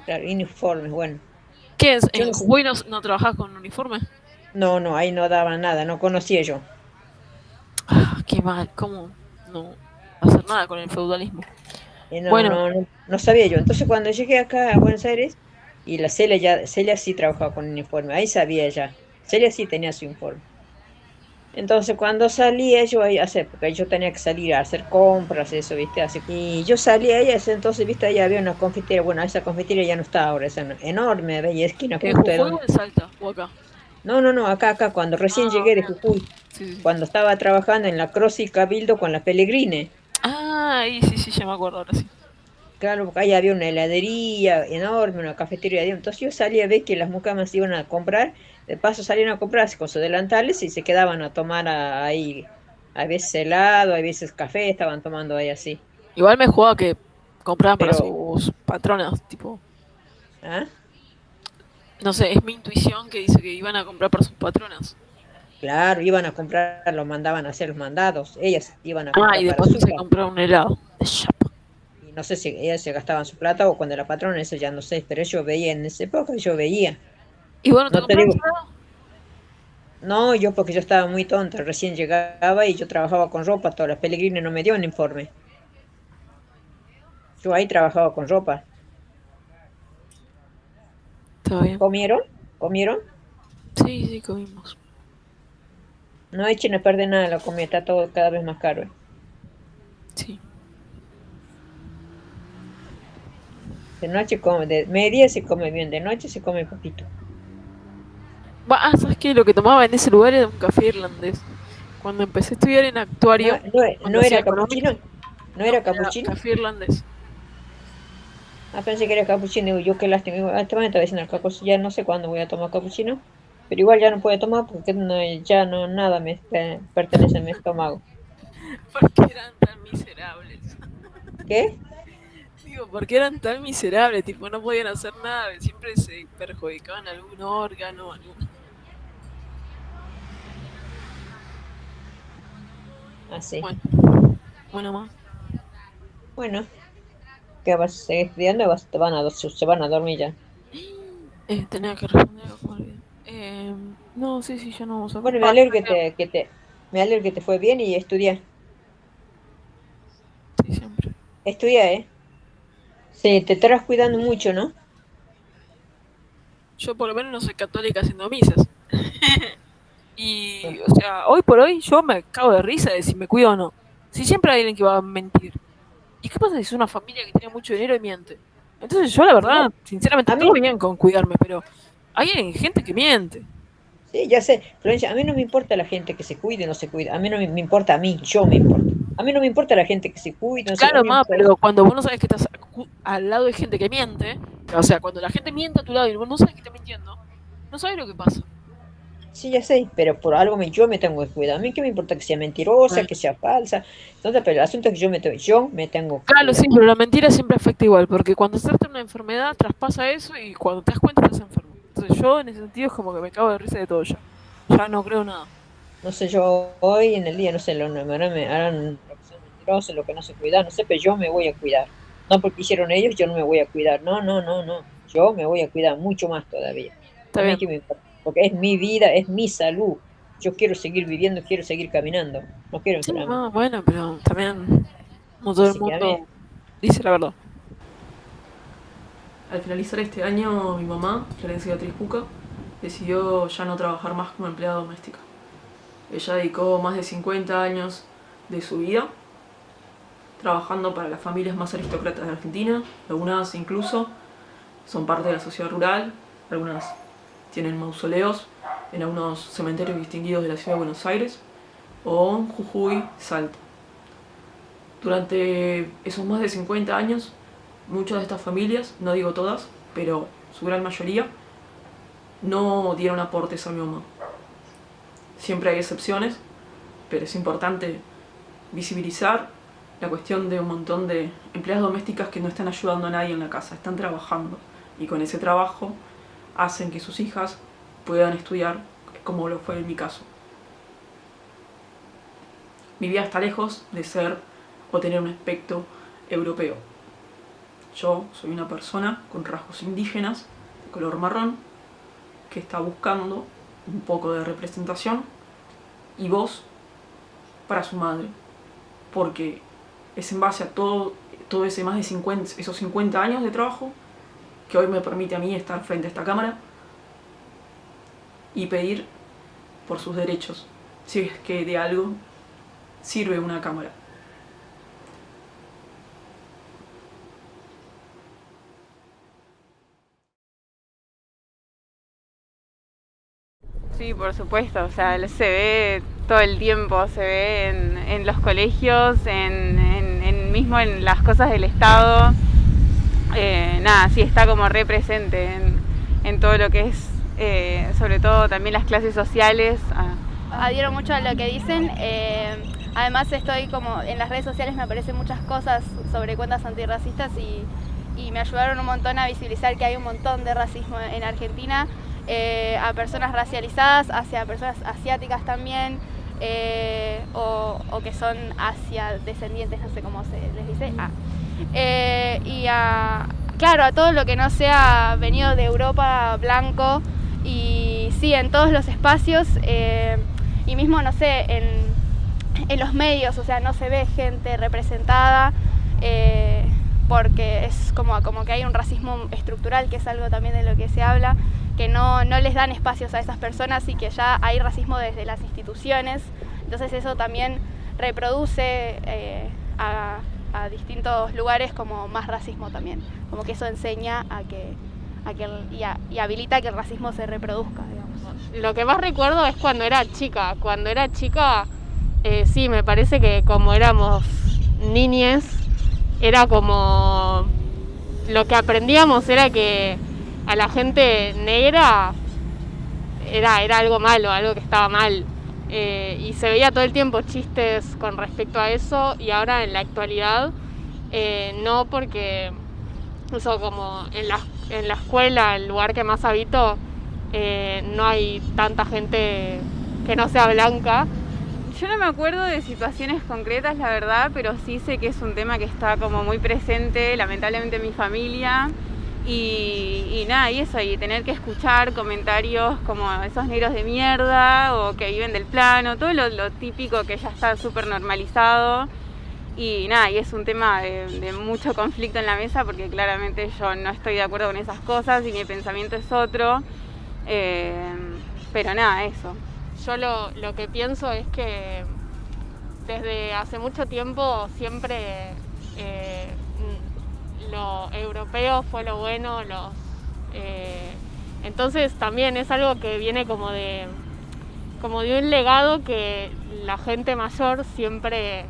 Speaker 19: Claro, uniformes, bueno.
Speaker 18: ¿Qué es? ¿En Jujuy no trabajás con uniforme?
Speaker 19: No, ahí no daban nada, no conocía yo.
Speaker 18: Qué mal, ¿cómo no hacer nada con el feudalismo?
Speaker 19: No sabía yo. Entonces cuando llegué acá a Buenos Aires, y la Celia sí trabajaba con uniforme, ahí sabía ya. Celia sí tenía su uniforme. Entonces cuando salía yo ahí porque yo tenía que salir a hacer compras, eso, ¿viste? Y yo salía ahí, entonces, ¿viste? Ahí había una confitería, bueno, esa confitería ya no está ahora, es enorme, bella esquina.
Speaker 18: ¿En Jujuy o en Salta o acá?
Speaker 19: No, acá, cuando recién llegué de Jujuy,
Speaker 18: sí.
Speaker 19: Cuando estaba trabajando en la Croce y Cabildo con la Pellegrine.
Speaker 18: Sí, ya me acuerdo ahora sí.
Speaker 19: Claro, porque ahí había una heladería enorme, una cafetería. Entonces yo salía a ver que las mucamas iban a comprar, de paso salían a comprar con sus delantales y se quedaban a tomar ahí, a veces helado, a veces café, estaban tomando ahí así.
Speaker 18: Igual me jugaba que compraban para
Speaker 19: Pero,
Speaker 18: sus patronas, tipo,
Speaker 19: ¿ah?
Speaker 18: no sé, es mi intuición que dice que iban a comprar para sus patronas.
Speaker 19: Claro, iban a comprar, los mandaban a hacer los mandados, ellas iban a
Speaker 18: Ah,
Speaker 19: comprar
Speaker 18: y de
Speaker 19: para
Speaker 18: paso
Speaker 19: su
Speaker 18: se
Speaker 19: casa.
Speaker 18: compró un helado de chapa.
Speaker 19: Y no sé si ellas se gastaban su plata o cuando la patrona, eso ya no sé, pero yo veía en esa época, yo veía.
Speaker 18: ¿Y bueno, te
Speaker 19: No te
Speaker 18: compraron
Speaker 19: digo,
Speaker 18: helado?
Speaker 19: no, yo porque yo estaba muy tonta, recién llegaba y yo trabajaba con ropa, todas las Pellegrini no me dio un informe. Yo ahí trabajaba con ropa.
Speaker 18: Está bien.
Speaker 19: ¿Comieron? ¿Comieron?
Speaker 18: Sí, sí, comimos.
Speaker 19: No echen a perder nada la comida, está todo cada vez más caro.
Speaker 18: Sí.
Speaker 19: De noche come, de media se come bien, de noche se come poquito.
Speaker 18: ¿Sabes qué? Lo que tomaba en ese lugar era un café irlandés. Cuando empecé a estudiar en actuario, cuando
Speaker 19: No
Speaker 18: hacía
Speaker 19: era
Speaker 18: económicas,
Speaker 19: capuchino? ¿No era capuchino?
Speaker 18: café irlandés.
Speaker 19: Ah, pensé que era capuchino, digo, yo qué lástima. Digo, este momento diciendo el capuchino, ya no sé cuándo voy a tomar capuchino, pero igual ya no puedo tomar porque ya no nada me pertenece a mi estómago.
Speaker 18: Porque eran tan miserables.
Speaker 19: ¿Qué?
Speaker 18: Digo, porque eran tan miserables, tipo, no podían hacer nada, siempre se perjudicaban algún órgano,
Speaker 19: Así.
Speaker 18: Bueno, más.
Speaker 19: Bueno, ¿qué vas a seguir estudiando o se van a dormir ya?
Speaker 18: Tenía que responder algo, me olvidé. No, sí, ya no vamos a...
Speaker 19: Bueno, me alegro me alegro que te fue bien y estudia.
Speaker 18: Sí, siempre.
Speaker 19: Estudia, ¿eh? Sí, te estarás cuidando mucho, ¿no?
Speaker 18: Yo por lo menos no soy católica haciendo misas. Y, o sea, hoy por hoy yo me cago de risa de si me cuido o no. Si siempre hay alguien que va a mentir. ¿Y qué pasa si es una familia que tiene mucho dinero y miente? Entonces yo la verdad, sinceramente, todo bien con cuidarme, pero hay gente que miente.
Speaker 19: Sí, ya sé, Florencia, a mí no me importa la gente que se cuide o no se cuida. A mí no me importa a mí, yo me importa. A mí no me importa la gente que se cuide, no se
Speaker 18: Claro,
Speaker 19: cuida.
Speaker 18: pero cuando vos no sabes que estás al lado de gente que miente, o sea, cuando la gente miente a tu lado y vos no sabes que está mintiendo, no sabes lo que pasa.
Speaker 19: Sí, ya sé, pero por algo yo me tengo que cuidar. A mí qué me importa que sea mentirosa, que sea falsa. Entonces, pero el asunto es que yo me tengo que
Speaker 18: Claro,
Speaker 19: cuidar.
Speaker 18: sí, pero la mentira siempre afecta igual, porque cuando se trata de una enfermedad, traspasa eso y cuando te das cuenta estás enfermo. Entonces yo en ese sentido es como que me cago de risa de todo ya. Ya no creo nada.
Speaker 19: No sé, yo hoy en el día, no sé, me harán lo que son mentirosos, lo que no se cuidan, no sé, pero yo me voy a cuidar. No porque hicieron ellos, yo no me voy a cuidar. No. Yo me voy a cuidar mucho más todavía.
Speaker 18: Está
Speaker 19: A mí
Speaker 18: bien.
Speaker 19: que me importa, porque es mi vida, es mi salud. Yo quiero seguir viviendo, quiero seguir caminando. No quiero
Speaker 18: Sí,
Speaker 19: enfermarme.
Speaker 18: no, bueno, pero también no todo el
Speaker 19: Así que a mí,
Speaker 18: mundo dice la verdad.
Speaker 20: Al finalizar este año, mi mamá, Florencia Beatriz Puca, decidió ya no trabajar más como empleada doméstica. Ella dedicó más de 50 años de su vida trabajando para las familias más aristócratas de Argentina. Algunas incluso son parte de la sociedad rural, algunas tienen mausoleos en algunos cementerios distinguidos de la ciudad de Buenos Aires o Jujuy, Salta. Durante esos más de 50 años, muchas de estas familias, no digo todas, pero su gran mayoría, no dieron aportes a mi mamá. Siempre hay excepciones, pero es importante visibilizar la cuestión de un montón de empleadas domésticas que no están ayudando a nadie en la casa, están trabajando y con ese trabajo hacen que sus hijas puedan estudiar, como lo fue en mi caso. Mi vida está lejos de ser o tener un aspecto europeo. Yo soy una persona con rasgos indígenas, de color marrón, que está buscando un poco de representación y voz para su madre, porque es en base a todo ese más de esos 50 años de trabajo que hoy me permite a mí estar frente a esta cámara y pedir por sus derechos, si es que de algo sirve una cámara.
Speaker 21: Sí, por supuesto, o sea, se ve todo el tiempo, se ve en los colegios, mismo en las cosas del Estado, nada, sí está como re presente en todo lo que es, sobre todo también las clases sociales.
Speaker 1: Adhiero mucho a lo que dicen. Además estoy como en las redes sociales, me aparecen muchas cosas sobre cuentas antirracistas y me ayudaron un montón a visibilizar que hay un montón de racismo en Argentina, a personas racializadas, hacia personas asiáticas también, o que son descendientes, no sé cómo se les dice. Claro, a todo lo que no sea venido de Europa, blanco, y sí, en todos los espacios, y mismo, no sé, en los medios, o sea, no se ve gente representada, porque es como que hay un racismo estructural, que es algo también de lo que se habla, que no les dan espacios a esas personas y que ya hay racismo desde las instituciones. Entonces eso también reproduce a distintos lugares como más racismo también, como que eso enseña y habilita que el racismo se reproduzca, digamos.
Speaker 21: Lo que más recuerdo es cuando era chica. Cuando era chica, sí, me parece que como éramos niñes, era como lo que aprendíamos era que a la gente negra era algo malo, algo que estaba mal, y se veía todo el tiempo chistes con respecto a eso, y ahora en la actualidad no, porque eso, como en la escuela, el lugar que más habito, no hay tanta gente que no sea blanca. Yo no me acuerdo de situaciones concretas, la verdad, pero sí sé que es un tema que está como muy presente, lamentablemente, en mi familia. Y nada, y eso, y tener que escuchar comentarios como esos negros de mierda o que viven del plano, todo lo típico que ya está súper normalizado. Y nada, y es un tema de mucho conflicto en la mesa, porque claramente yo no estoy de acuerdo con esas cosas y mi pensamiento es otro. Pero nada, eso. Yo lo que pienso es que desde hace mucho tiempo siempre lo europeo fue lo bueno, entonces también es algo que viene como de un legado que la gente mayor siempre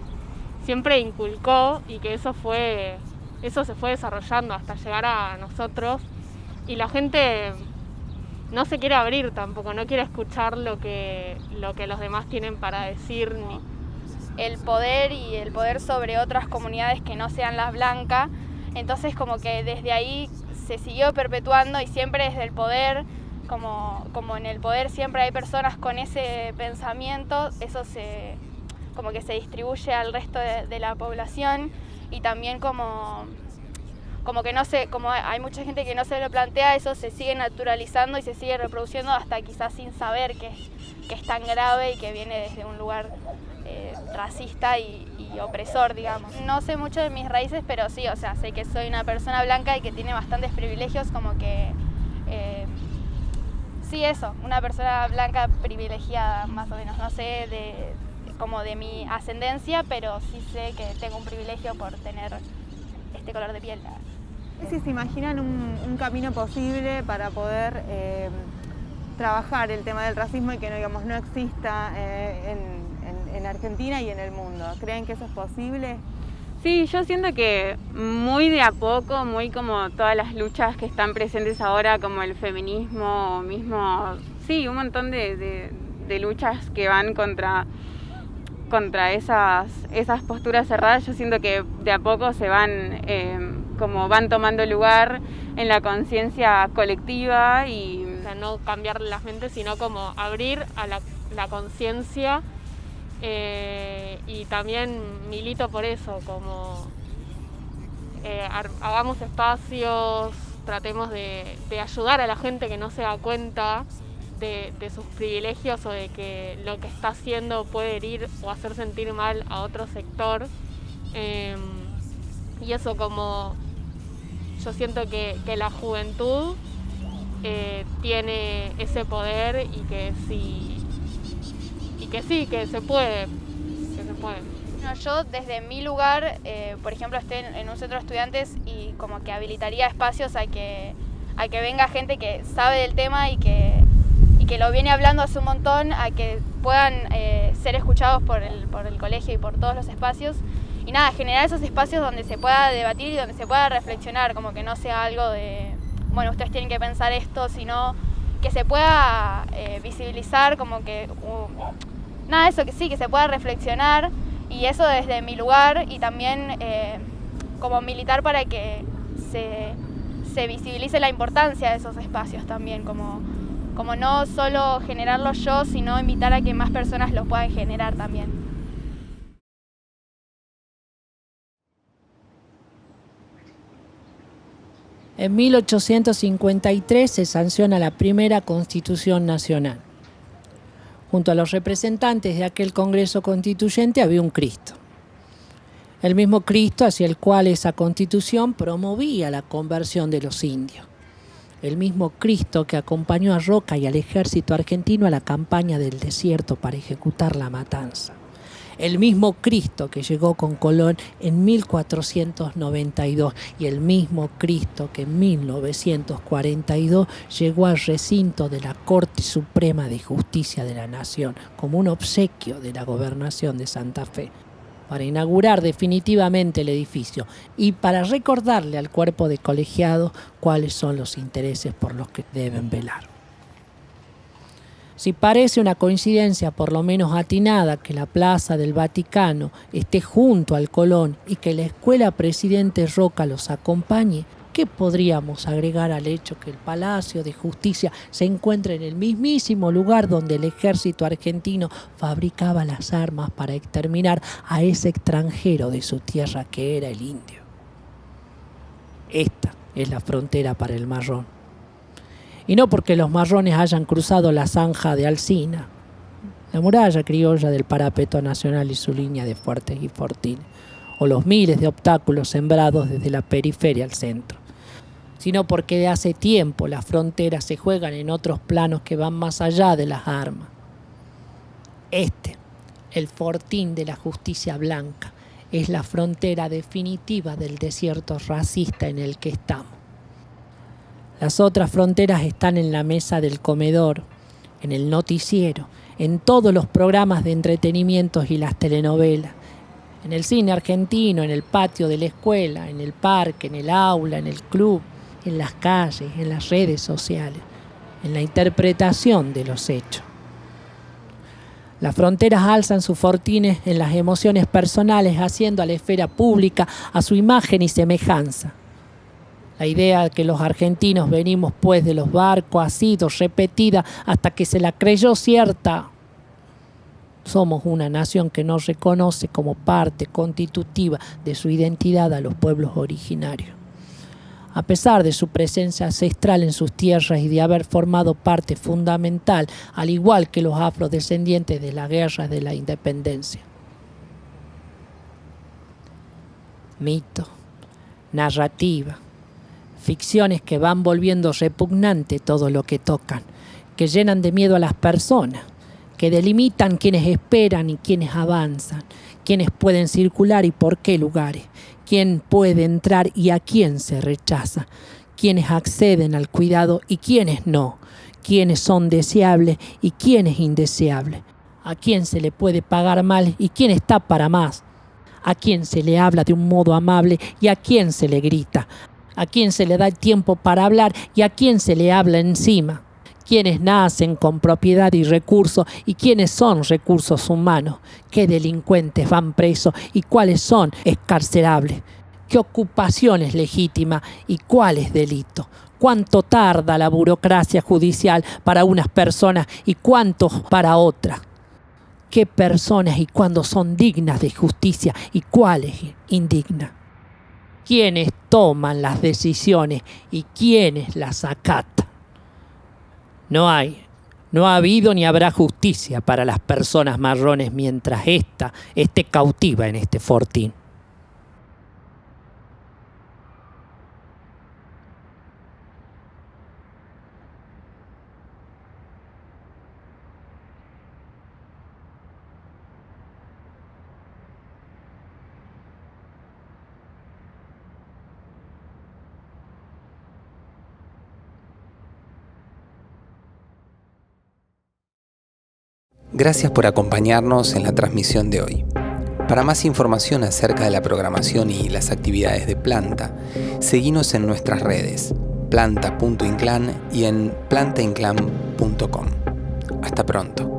Speaker 21: inculcó, y que eso se fue desarrollando hasta llegar a nosotros, y la gente no se quiere abrir tampoco, no quiere escuchar lo que los demás tienen para decir.
Speaker 1: El poder sobre otras comunidades que no sean las blancas, entonces como que desde ahí se siguió perpetuando, y siempre desde el poder, como en el poder siempre hay personas con ese pensamiento, eso como que se distribuye al resto de la población, y también como que no sé, como hay mucha gente que no se lo plantea, eso se sigue naturalizando y se sigue reproduciendo hasta quizás sin saber que es tan grave y que viene desde un lugar racista y opresor, digamos. No sé mucho de mis raíces, pero sí, o sea, sé que soy una persona blanca y que tiene bastantes privilegios, como que sí, eso, una persona blanca privilegiada, más o menos. No sé como de mi ascendencia, pero sí sé que tengo un privilegio por tener este color de piel.
Speaker 14: Si se imaginan un camino posible para poder trabajar el tema del racismo y que no exista en Argentina y en el mundo, ¿creen que eso es posible?
Speaker 21: Sí, yo siento que muy de a poco, muy como todas las luchas que están presentes ahora, como el feminismo mismo, sí, un montón de luchas que van contra esas posturas cerradas. Yo siento que de a poco se van tomando lugar en la conciencia colectiva, y o sea, no cambiar las mentes, sino como abrir a la conciencia, y también milito por eso, como hagamos espacios, tratemos de ayudar a la gente que no se da cuenta de sus privilegios, o de que lo que está haciendo puede herir o hacer sentir mal a otro sector, y eso, como yo siento que la juventud tiene ese poder, y que se puede.
Speaker 1: No, yo desde mi lugar, por ejemplo, estoy en un centro de estudiantes, y como que habilitaría espacios a que venga gente que sabe del tema y que lo viene hablando hace un montón, a que puedan ser escuchados por el colegio y por todos los espacios, nada, generar esos espacios donde se pueda debatir y donde se pueda reflexionar, como que no sea algo de, bueno, ustedes tienen que pensar esto, sino que se pueda visibilizar, como que, nada, eso que sí, que se pueda reflexionar, y eso desde mi lugar, y también como militar para que se visibilice la importancia de esos espacios también, como no solo generarlos yo, sino invitar a que más personas los puedan generar también.
Speaker 11: En 1853 se sanciona la primera Constitución Nacional. Junto a los representantes de aquel Congreso Constituyente había un Cristo. El mismo Cristo hacia el cual esa Constitución promovía la conversión de los indios. El mismo Cristo que acompañó a Roca y al ejército argentino a la campaña del desierto para ejecutar la matanza. El mismo Cristo que llegó con Colón en 1492 y el mismo Cristo que en 1942 llegó al recinto de la Corte Suprema de Justicia de la Nación como un obsequio de la gobernación de Santa Fe para inaugurar definitivamente el edificio y para recordarle al cuerpo de colegiados cuáles son los intereses por los que deben velar. Si parece una coincidencia por lo menos atinada que la Plaza del Vaticano esté junto al Colón y que la Escuela Presidente Roca los acompañe, ¿qué podríamos agregar al hecho que el Palacio de Justicia se encuentra en el mismísimo lugar donde el ejército argentino fabricaba las armas para exterminar a ese extranjero de su tierra que era el indio? Esta es la frontera para el marrón. Y no porque los marrones hayan cruzado la zanja de Alsina, la muralla criolla del parapeto nacional y su línea de fuertes y fortines, o los miles de obstáculos sembrados desde la periferia al centro, sino porque de hace tiempo las fronteras se juegan en otros planos que van más allá de las armas. El fortín de la justicia blanca, es la frontera definitiva del desierto racista en el que estamos. Las otras fronteras están en la mesa del comedor, en el noticiero, en todos los programas de entretenimientos y las telenovelas, en el cine argentino, en el patio de la escuela, en el parque, en el aula, en el club, en las calles, en las redes sociales, en la interpretación de los hechos. Las fronteras alzan sus fortines en las emociones personales, haciendo a la esfera pública a su imagen y semejanza. La idea de que los argentinos venimos pues de los barcos ha sido repetida hasta que se la creyó cierta. Somos una nación que no reconoce como parte constitutiva de su identidad a los pueblos originarios. A pesar de su presencia ancestral en sus tierras y de haber formado parte fundamental, al igual que los afrodescendientes de la guerra de la independencia. Mito, narrativa, ficciones que van volviendo repugnante todo lo que tocan, que llenan de miedo a las personas, que delimitan quienes esperan y quienes avanzan, quienes pueden circular y por qué lugares, quién puede entrar y a quién se rechaza, quienes acceden al cuidado y quienes no, quiénes son deseables y quiénes indeseables, a quién se le puede pagar mal y quién está para más, a quién se le habla de un modo amable y a quién se le grita, a quién se le da el tiempo para hablar y a quién se le habla encima, quiénes nacen con propiedad y recursos y quiénes son recursos humanos, qué delincuentes van presos y cuáles son excarcerables, qué ocupación es legítima y cuál es delito, cuánto tarda la burocracia judicial para unas personas y cuánto para otras, qué personas y cuándo son dignas de justicia y cuáles indignas, quiénes toman las decisiones y quiénes las acatan. No ha habido ni habrá justicia para las personas marrones mientras ésta esté cautiva en este fortín.
Speaker 2: Gracias por acompañarnos en la transmisión de hoy. Para más información acerca de la programación y las actividades de Planta, seguinos en nuestras redes, planta.inclán y en plantainclán.com. Hasta pronto.